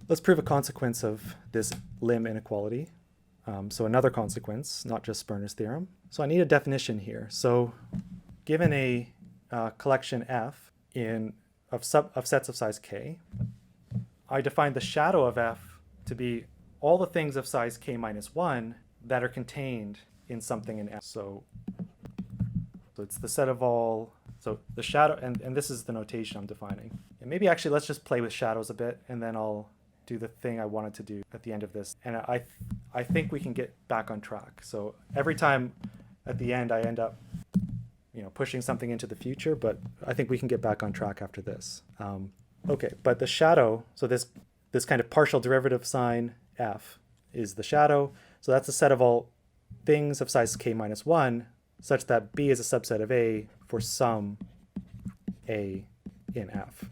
Let's prove a consequence of this LYM inequality. So another consequence, not just Sperner's theorem. So I need a definition here. So given a collection F of sets of size K, I define the shadow of F to be all the things of size K minus 1 that are contained in something in F. So it's the set of all, so the shadow, and this is the notation I'm defining. And maybe actually let's just play with shadows a bit, and then I'll do the thing I wanted to do at the end of this. And I think we can get back on track. So every time at the end I end up pushing something into the future, but I think we can get back on track after this. Okay, but the shadow, so this kind of partial derivative sign F is the shadow. So that's a set of all things of size K minus 1 such that B is a subset of A for some A in F.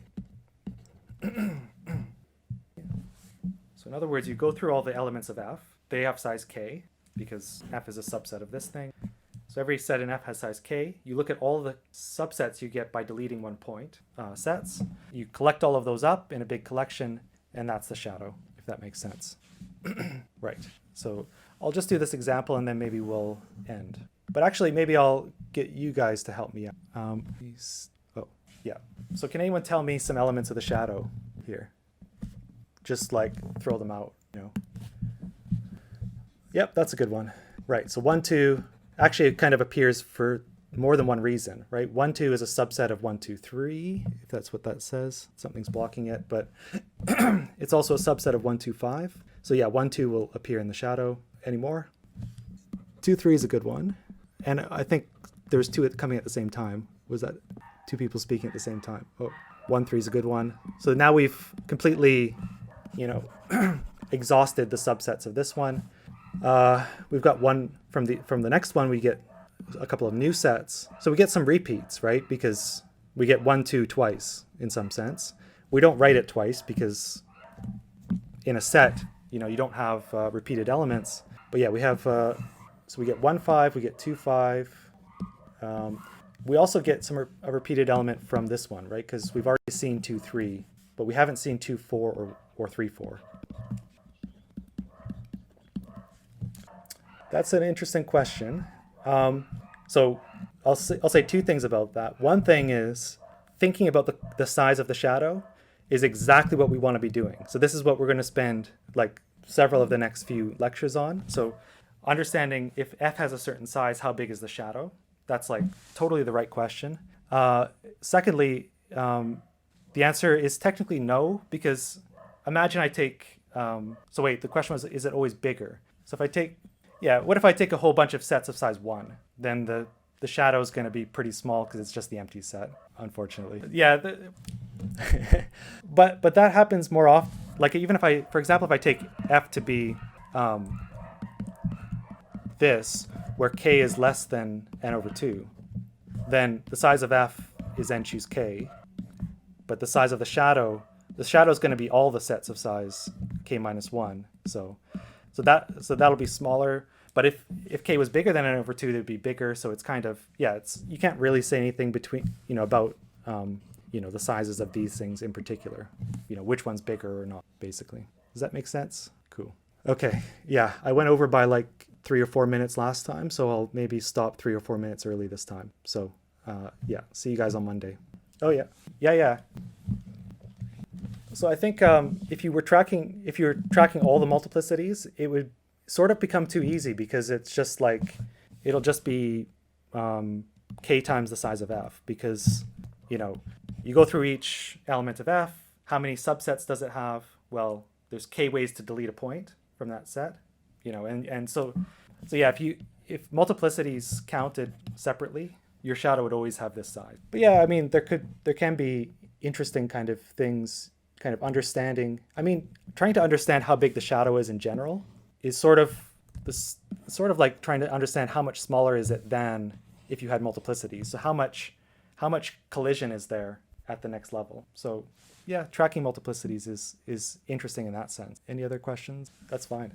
So in other words, you go through all the elements of F. They have size K because F is a subset of this thing. So every set in F has size K. You look at all the subsets you get by deleting one point sets. You collect all of those up in a big collection, and that's the shadow, if that makes sense. Right. So I'll just do this example, and then maybe we'll end. But actually, maybe I'll get you guys to help me out. Oh, yeah. So can anyone tell me some elements of the shadow here? Just like throw them out, Yep, that's a good one. Right. So 1, 2. Actually, it kind of appears for more than one reason, right? 1, 2 is a subset of 1, 2, 3, if that's what that says. Something's blocking it, but it's also a subset of 1, 2, 5. So yeah, 1, 2 will appear in the shadow. Any more? 2, 3 is a good one. And I think there's 2 coming at the same time. Was that 2 people speaking at the same time? Oh, 1, 3 is a good one. So now we've completely, exhausted the subsets of this one. We've got one from the next one, we get a couple of new sets. So we get some repeats, right? Because we get 1, 2 twice in some sense. We don't write it twice because in a set, you don't have repeated elements. But yeah, we have, so we get 1, 5, we get 2, 5. We also get a repeated element from this one, right? Because we've already seen 2, 3, but we haven't seen 2, 4 or 3, 4. That's an interesting question. So I'll say 2 things about that. One thing is thinking about the size of the shadow is exactly what we want to be doing. So this is what we're going to spend like several of the next few lectures on. So understanding if F has a certain size, how big is the shadow? That's like totally the right question. Secondly, the answer is technically no, because imagine I take, so wait, the question was, is it always bigger? So if I take, what if I take a whole bunch of sets of size 1? Then the shadow is going to be pretty small because it's just the empty set, unfortunately. Yeah, but that happens more often. Like even if for example, if I take F to be this, where K is less than n over 2, then the size of F is n choose K, but the size of the shadow is going to be all the sets of size K minus 1. So that'll be smaller. But if K was bigger than n over 2, it would be bigger. So it's kind of, you can't really say anything between, about, the sizes of these things in particular, which one's bigger or not, basically. Does that make sense? Cool. Okay. Yeah. I went over by like 3 or 4 minutes last time, so I'll maybe stop 3 or 4 minutes early this time. So, see you guys on Monday. Oh yeah. Yeah. So I think if you're tracking all the multiplicities, it would sort of become too easy because it's just like, it'll just be K times the size of F because, you go through each element of F, how many subsets does it have? Well, there's K ways to delete a point from that set, and so yeah, if multiplicities counted separately, your shadow would always have this size. But yeah, I mean, there can be interesting kind of things, kind of understanding. I mean, trying to understand how big the shadow is in general is sort of like trying to understand how much smaller is it than if you had multiplicities. So how much collision is there at the next level? So yeah, tracking multiplicities is interesting in that sense. Any other questions? That's fine.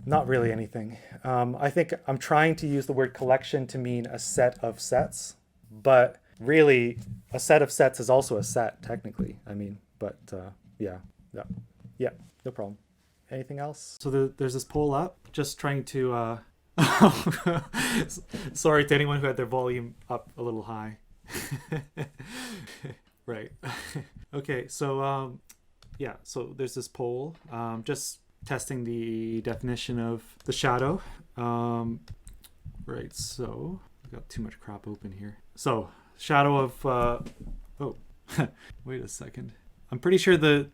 Not really anything. I think I'm trying to use the word collection to mean a set of sets, but really a set of sets is also a set technically. I mean, but yeah. No problem. Anything else? So there's this poll up, just trying to, sorry to anyone who had their volume up a little high. Right. Okay, so yeah, so there's this poll, just testing the definition of the shadow. Right, so I've got too much crap open here. So shadow of, oh, wait a second. I'm pretty sure the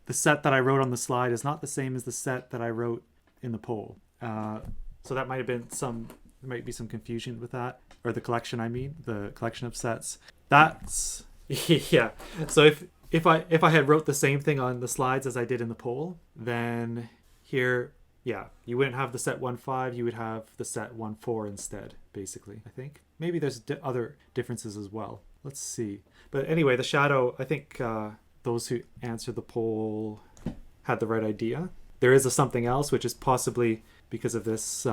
set that I wrote on the slide is not the same as the set that I wrote in the poll. So that might have been there might be some confusion with that, or the collection, I mean, the collection of sets. That's, yeah. So if I had wrote the same thing on the slides as I did in the poll, then here, yeah, you wouldn't have the set 1.5, you would have the set 1.4 instead, basically, I think. Maybe there's other differences as well. Let's see. But anyway, the shadow, I think those who answered the poll had the right idea. There is a something else, which is possibly because of this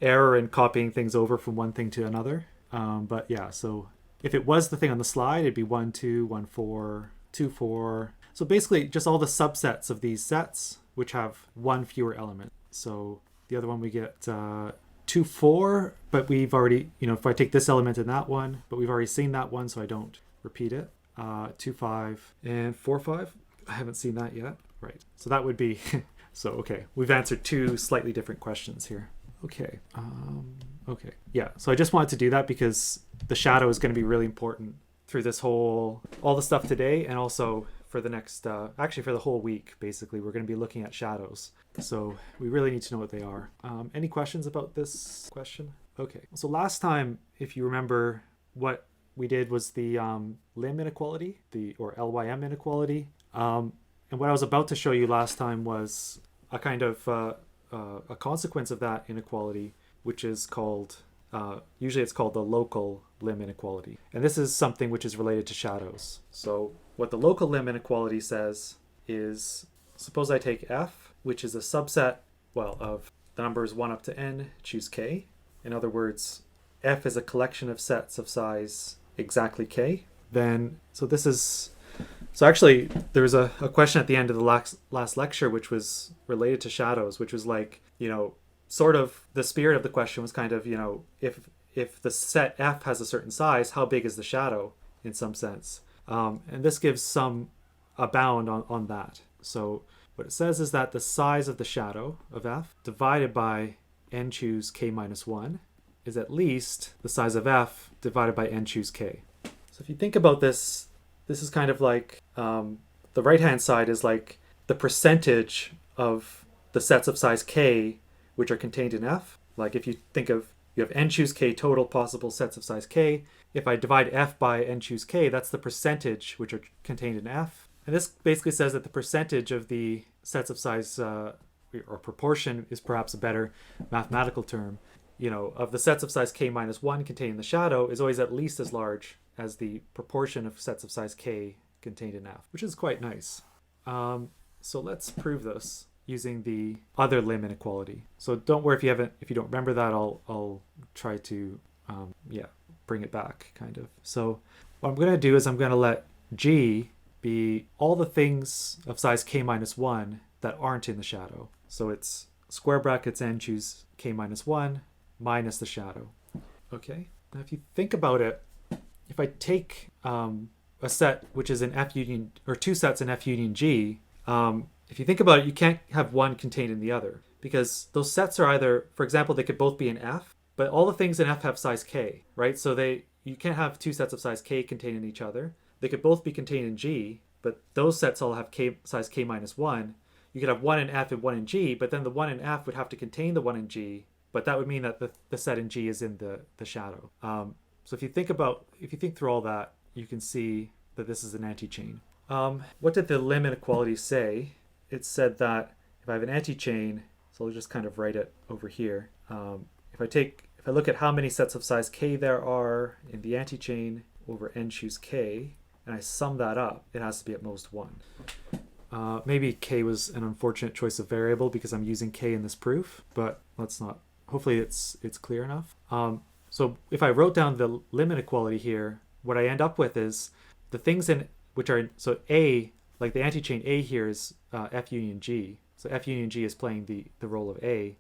error in copying things over from one thing to another. But yeah, so if it was the thing on the slide, it'd be 1, 2, 1, 4, 2, 4. So basically just all the subsets of these sets, which have one fewer element. So the other one we get 2, 4, but we've already, if I take this element in that one, but we've already seen that one, so I don't repeat it. 2, 5, and 4, 5. I haven't seen that yet. Right. So that would be, so okay, we've answered two slightly different questions here. Okay. Okay. Yeah. So I just wanted to do that because the shadow is going to be really important through this all the stuff today, and also for the next, actually for the whole week, basically, we're going to be looking at shadows. So we really need to know what they are. Any questions about this question? Okay. So last time, if you remember, what we did was the LYM inequality, or LYM inequality. And what I was about to show you last time was a kind of a consequence of that inequality, which is called, usually it's called the local LYM inequality. And this is something which is related to shadows. So what the local LYM inequality says is, suppose I take f, which is a subset, well, of the numbers 1 up to n, choose k. In other words, f is a collection of sets of size exactly k. Then, so this is, so actually there was a question at the end of the last lecture which was related to shadows, which was like, sort of the spirit of the question was kind of, if the set f has a certain size, how big is the shadow in some sense? And this gives a bound on that. So what it says is that the size of the shadow of f divided by n choose k minus 1 is at least the size of f divided by n choose k. So if you think about this, this is kind of like the right-hand side is like the percentage of the sets of size k which are contained in f. Like if you think of, you have n choose k total possible sets of size k. If I divide f by n choose k, that's the percentage which are contained in f. And this basically says that the percentage of the sets of size, or proportion is perhaps a better mathematical term, of the sets of size k minus 1 contained in the shadow is always at least as large as the proportion of sets of size k contained in f, which is quite nice. So let's prove this using the other LYM inequality. So don't worry if you don't remember that, I'll try to bring it back kind of. So what I'm going to do is I'm going to let g be all the things of size k minus 1 that aren't in the shadow. So it's square brackets n choose k minus 1 minus the shadow. Okay. Now if you think about it, if I take a set which is in F union, or two sets in F union G, if you think about it, you can't have one contained in the other, because those sets are either, for example, they could both be in F, but all the things in F have size k, right? So you can't have two sets of size k contained in each other. They could both be contained in G, but those sets all have size k minus 1. You could have one in F and one in G, but then the one in F would have to contain the one in G, but that would mean that the set in G is in the shadow. So if you think through all that, you can see that this is an anti-chain. What did the LYM inequality say? It said that if I have an anti-chain, so I'll just kind of write it over here. If I look at how many sets of size k there are in the anti-chain over n choose k, and I sum that up, it has to be at most 1. Maybe k was an unfortunate choice of variable because I'm using k in this proof, but let's not. Hopefully it's clear enough. So if I wrote down the LYM inequality here, what I end up with is the things in which are, so A like the anti-chain A here is F union G. So F union G is playing the role of A.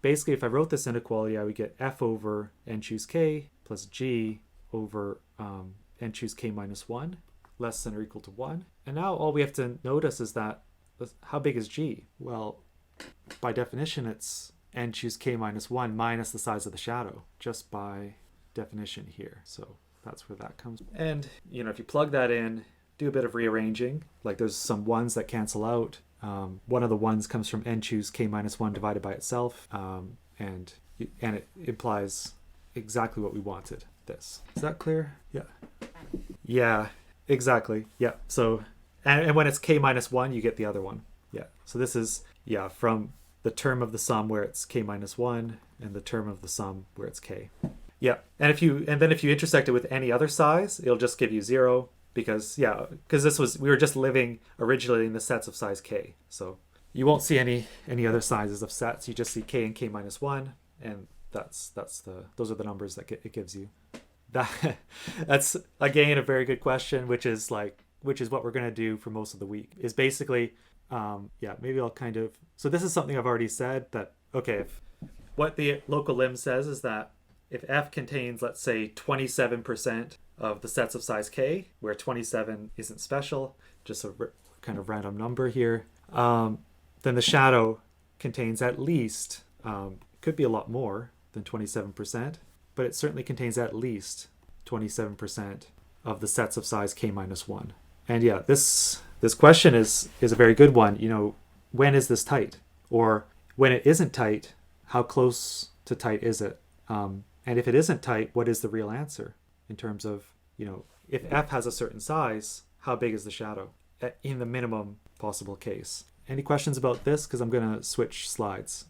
Basically, if I wrote this inequality, I would get F over n choose K plus G over n choose K minus 1 less than or equal to 1. And now all we have to notice is that how big is G? Well, by definition, it's n choose K minus 1 minus the size of the shadow, just by definition here. So that's where that comes. And, if you plug that in, do a bit of rearranging, like there's some ones that cancel out. One of the ones comes from n choose K minus 1 divided by itself, and it implies exactly what we wanted. This. Is that clear? Yeah. Yeah, exactly. Yeah. So, and when it's K minus 1, you get the other one. Yeah. So this is, from the term of the sum where it's K minus 1 and the term of the sum where it's K. Yeah. And then if you intersect it with any other size, it'll just give you 0 because we were just living originally in the sets of size K. So you won't see any other sizes of sets. You just see K and K minus 1, and those are the numbers that it gives you. That's again a very good question, which is what we're going to do for most of the week, is basically maybe I'll so this is something I've already said, that what the local lim says is that if F contains, let's say, 27% of the sets of size K, where 27 isn't special, just a kind of random number here, then the shadow contains at least, could be a lot more than 27%, but it certainly contains at least 27% of the sets of size K minus 1. And this question is a very good one. When is this tight? Or when it isn't tight, how close to tight is it? And if it isn't tight, what is the real answer in terms of, if F has a certain size, how big is the shadow in the minimum possible case? Any questions about this? Because I'm going to switch slides.